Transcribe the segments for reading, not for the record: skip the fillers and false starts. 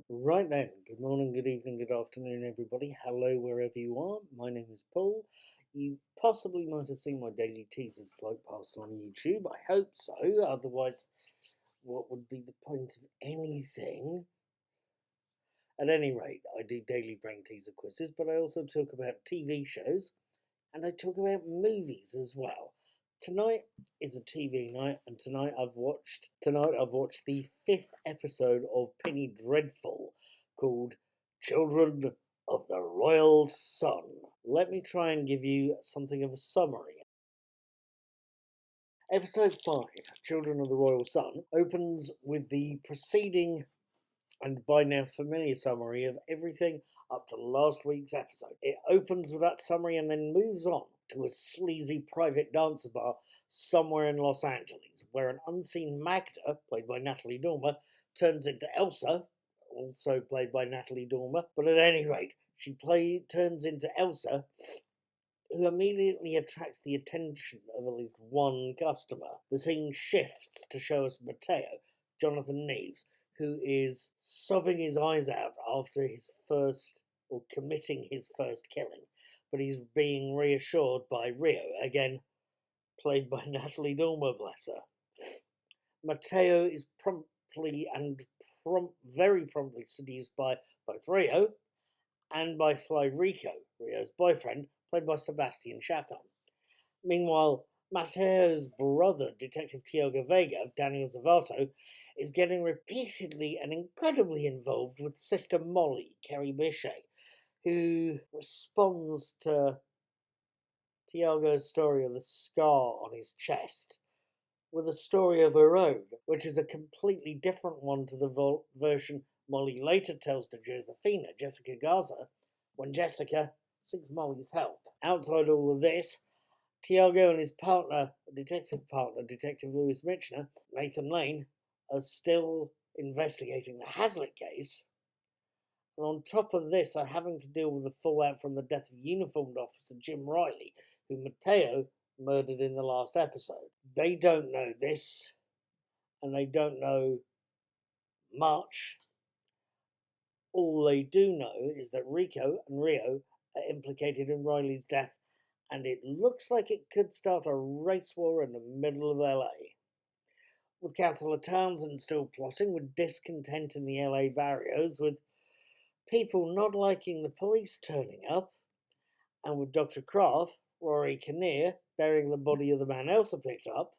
Right then, good morning, good evening, good afternoon, everybody. Hello, wherever you are. My name is Paul. You possibly might have seen my daily teasers float past on YouTube. I hope so. Otherwise, what would be the point of anything? At any rate, I do daily brain teaser quizzes, but I also talk about TV shows and I talk about movies as well. Tonight is a TV night, and tonight I've watched the 5th episode of Penny Dreadful, called Children of the Royal Sun. Let me try and give you something of a summary. Episode 5, Children of the Royal Sun, opens with the preceding and by now familiar summary of everything up to last week's episode. It opens with that summary and then moves on to a sleazy private dancer bar somewhere in Los Angeles, where an unseen Magda, played by Natalie Dormer, turns into Elsa, also played by Natalie Dormer. But at any rate, she turns into Elsa, who immediately attracts the attention of at least one customer. The scene shifts to show us Matteo, Jonathan Neves, who is sobbing his eyes out after committing his first killing, but he's being reassured by Rio, again played by Natalie Dormer, bless her. Matteo is very promptly seduced by both Rio and by Fly Rico, Rio's boyfriend, played by Sebastian Chacon. Meanwhile, Matteo's brother, Detective Tiago Vega, Daniel Zavato, is getting repeatedly and incredibly involved with Sister Molly, Carrie Bichet, who responds to Tiago's story of the scar on his chest with a story of her own, which is a completely different one to the version Molly later tells to Josefina, Jessica Garza, when Jessica seeks Molly's help. Outside all of this, Tiago and his detective partner, Detective Louis Michner, Nathan Lane, are still investigating the Hazlitt case. And on top of this, are having to deal with the fallout from the death of uniformed officer Jim Riley, who Matteo murdered in the last episode. They don't know this, and they don't know much. All they do know is that Rico and Rio are implicated in Riley's death, and it looks like it could start a race war in the middle of LA. With Councillor Townsend still plotting, with discontent in the LA barrios, with people not liking the police turning up, and with Dr. Kraft, Rory Kinnear, burying the body of the man Elsa picked up,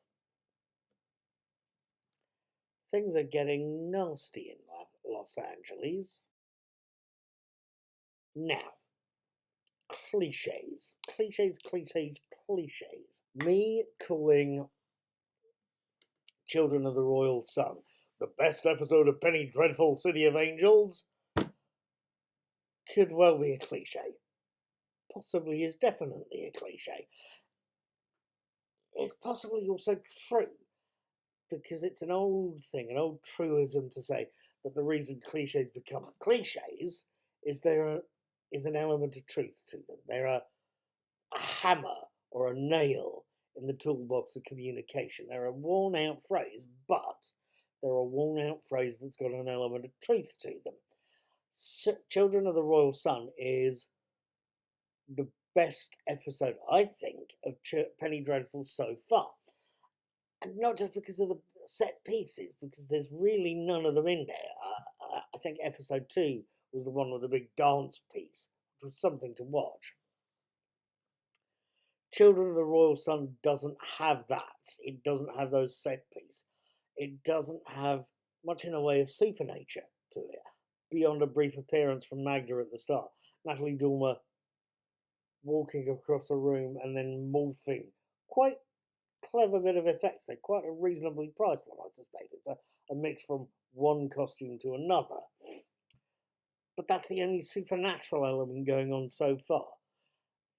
things are getting nasty in Los Angeles. Now, cliches. Me calling Children of the Royal Sun the best episode of Penny Dreadful City of Angels could well be a cliche. Possibly is definitely a cliche. It's possibly also true, because it's an old thing, an old truism to say that the reason cliches become cliches is there is an element of truth to them. They're a hammer or a nail in the toolbox of communication. They're a worn out phrase, but they're a worn out phrase that's got an element of truth to them. Children of the Royal Sun is the best episode, I think, of Penny Dreadful so far. And not just because of the set pieces, because there's really none of them in there. I think episode 2 was the one with the big dance piece, which was something to watch. Children of the Royal Sun doesn't have that. It doesn't have those set pieces. It doesn't have much in the way of supernature to it, beyond a brief appearance from Magda at the start. Natalie Dormer walking across a room and then morphing. Quite clever bit of effects. They're quite a reasonably priced one, I suspect. It's a mix from one costume to another. But that's the only supernatural element going on so far.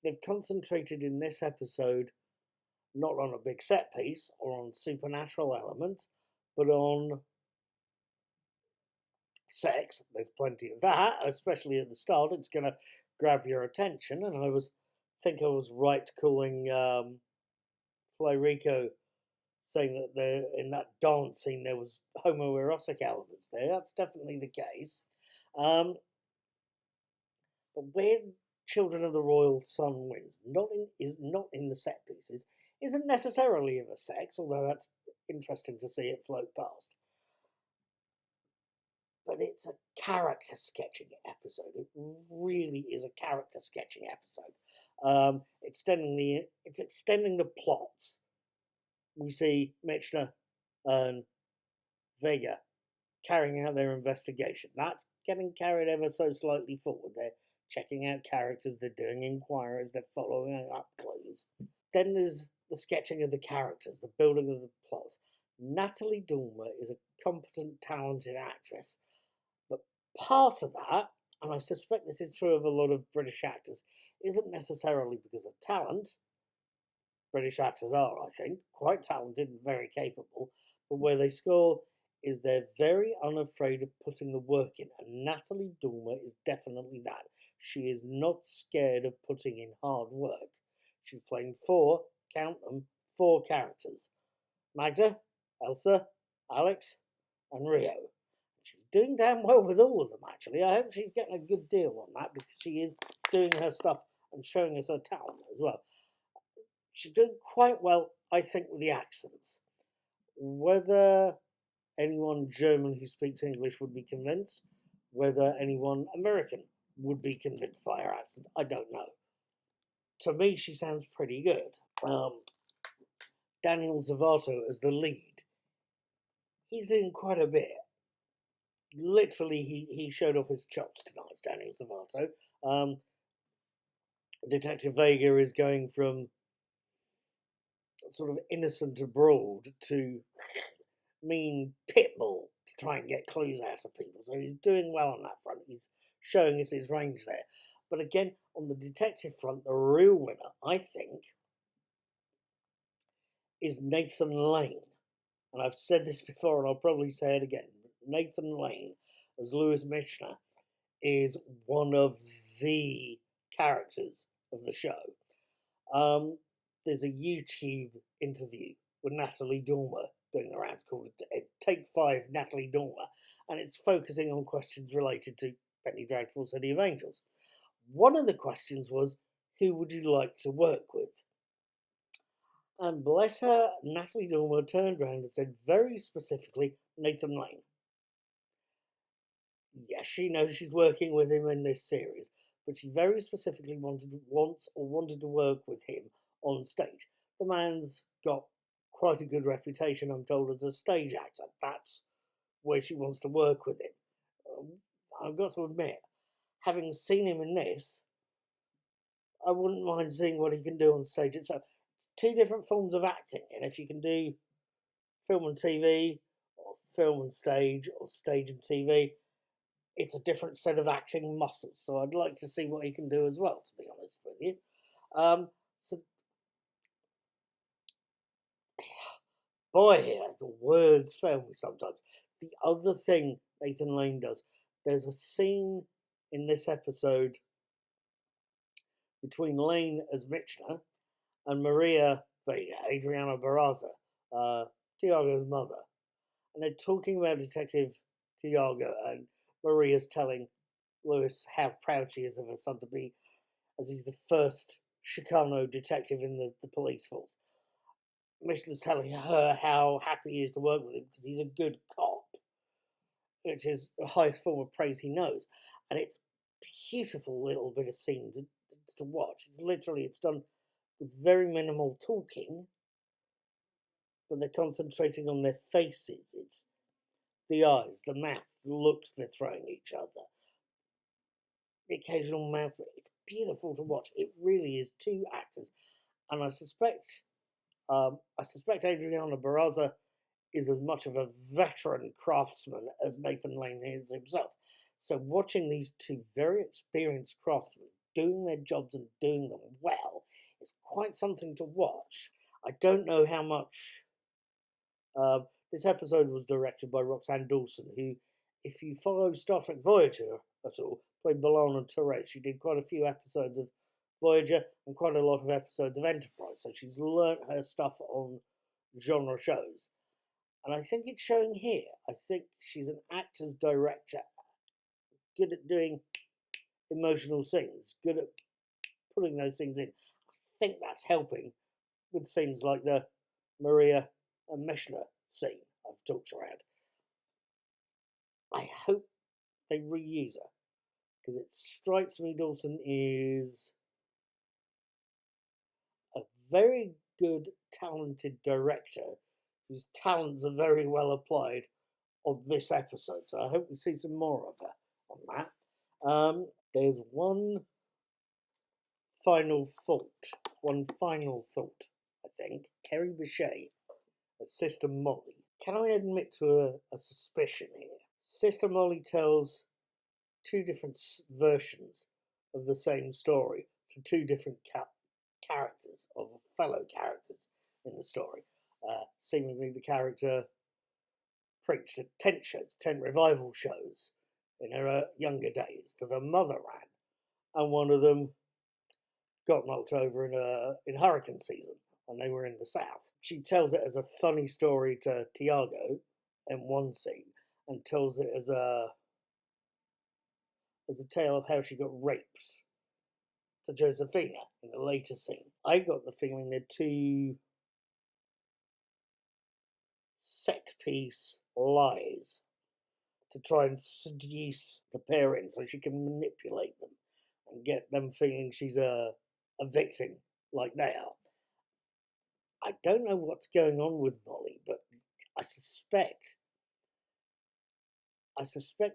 They've concentrated in this episode not on a big set piece or on supernatural elements, but on sex. There's plenty of that, especially at the start. It's going to grab your attention, and I was right calling Fly Rico saying that in that dance scene there was homoerotic elements there. That's definitely the case. Um, but where Children of the Royal Sun wins, is not in the set pieces, isn't necessarily in the sex, although that's interesting to see it float past. But it's a character sketching episode. It really is a character sketching episode. It's extending the plots. We see Michner and Vega carrying out their investigation. That's getting carried ever so slightly forward. They're checking out characters, they're doing inquiries, they're following up clues. Then there's the sketching of the characters, the building of the plots. Natalie Dormer is a competent, talented actress, but part of that, and I suspect this is true of a lot of British actors, isn't necessarily because of talent. British actors are, I think, quite talented and very capable, but where they score is they're very unafraid of putting the work in, and Natalie Dormer is definitely that. She is not scared of putting in hard work. She's playing count them, four characters. Magda, Elsa, Alex, and Rio. She's doing damn well with all of them, actually. I hope she's getting a good deal on that, because she is doing her stuff and showing us her talent as well. She's doing quite well, I think, with the accents. Whether anyone German who speaks English would be convinced, whether anyone American would be convinced by her accent, I don't know. To me, she sounds pretty good. Daniel Zavato as the lead, he's doing quite a bit. Literally, he showed off his chops tonight, Daniel Zavato. Detective Vega is going from sort of innocent abroad to mean pitbull to try and get clues out of people. So he's doing well on that front. He's showing us his range there. But again, on the detective front, the real winner, I think, is Nathan Lane. And I've said this before, and I'll probably say it again. Nathan Lane, as Lewis Michner, is one of the characters of the show. There's a YouTube interview with Natalie Dormer doing the rounds called Take 5 Natalie Dormer, and it's focusing on questions related to Penny Dreadful City of Angels. One of the questions was, who would you like to work with? And bless her, Natalie Dormer turned around and said very specifically, Nathan Lane. Yes, she knows she's working with him in this series, but she very specifically wanted to work with him on stage. The man's got quite a good reputation, I'm told, as a stage actor. That's where she wants to work with him. I've got to admit, having seen him in this, I wouldn't mind seeing what he can do on stage itself. It's two different forms of acting, and if you can do film and TV, or film and stage, or stage and TV, it's a different set of acting muscles. So I'd like to see what he can do as well, to be honest with you. So, boy, the words fail me sometimes. The other thing Nathan Lane does, there's a scene in this episode between Lane as Michner and Maria Vega, Adriana Barraza, Tiago's mother. And they're talking about Detective Tiago, and Maria's telling Lewis how proud she is of her son to be, as he's the first Chicano detective in the police force. Michner's telling her how happy he is to work with him because he's a good cop, which is the highest form of praise he knows. And it's a beautiful little bit of scene to watch. It's done with very minimal talking, but they're concentrating on their faces. It's the eyes, the mouth, the looks they're throwing each other, the occasional mouth. It's beautiful to watch. It really is two actors, and I suspect Adriana Barraza is as much of a veteran craftsman as Nathan Lane is himself. So watching these two very experienced craftsmen doing their jobs and doing them well is quite something to watch. I don't know how much. This episode was directed by Roxanne Dawson, who, if you follow Star Trek Voyager at all, played B'Elanna Torres. She did quite a few episodes of Voyager and quite a lot of episodes of Enterprise, so she's learnt her stuff on genre shows. And I think it's showing here. I think she's an actor's director, good at doing emotional scenes, good at putting those things in. I think that's helping with scenes like the Maria and Meshna scene I've talked around. I hope they reuse her because it strikes me Dawson is a very good, talented director whose talents are very well applied on this episode. So I hope we see some more of her on that. There's one final thought, I think. Kerry Bichet as Sister Molly. Can I admit to a suspicion here? Sister Molly tells two different versions of the same story to two different characters, of fellow characters in the story. Seemingly the character preached at tent shows, tent revival shows in her younger days that her mother ran, and one of them got knocked over in hurricane season when they were in the south. She tells it as a funny story to Tiago in one scene, and tells it as a tale of how she got raped to Josephina in a later scene. I got the feeling they're two set piece lies to try and seduce the parents so she can manipulate them and get them feeling she's a victim like they are. I don't know what's going on with Molly, but I suspect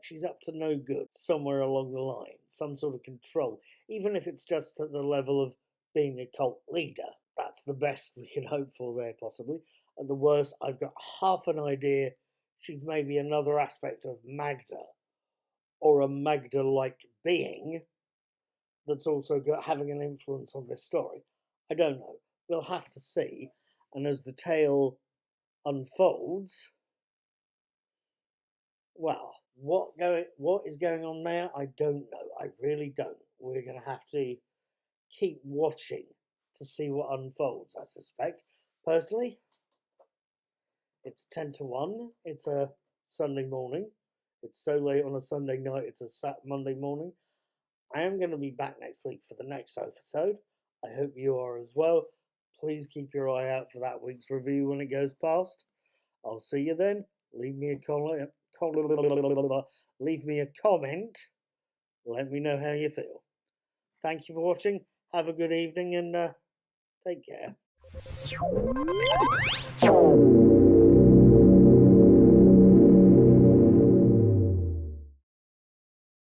she's up to no good somewhere along the line, some sort of control, even if it's just at the level of being a cult leader. That's the best we can hope for there, possibly. At the worst, I've got half an idea she's maybe another aspect of Magda, or a Magda-like being that's also having an influence on this story. I don't know. We'll have to see. And as the tale unfolds, well, what is going on there? I don't know. I really don't. We're going to have to keep watching to see what unfolds, I suspect. Personally, it's 10 to 1. It's a Sunday morning. It's so late on a Sunday night, it's a Monday morning. I am going to be back next week for the next episode. I hope you are as well. Please keep your eye out for that week's review when it goes past. I'll see you then. Leave me a comment. Leave me a comment. Let me know how you feel. Thank you for watching. Have a good evening and take care.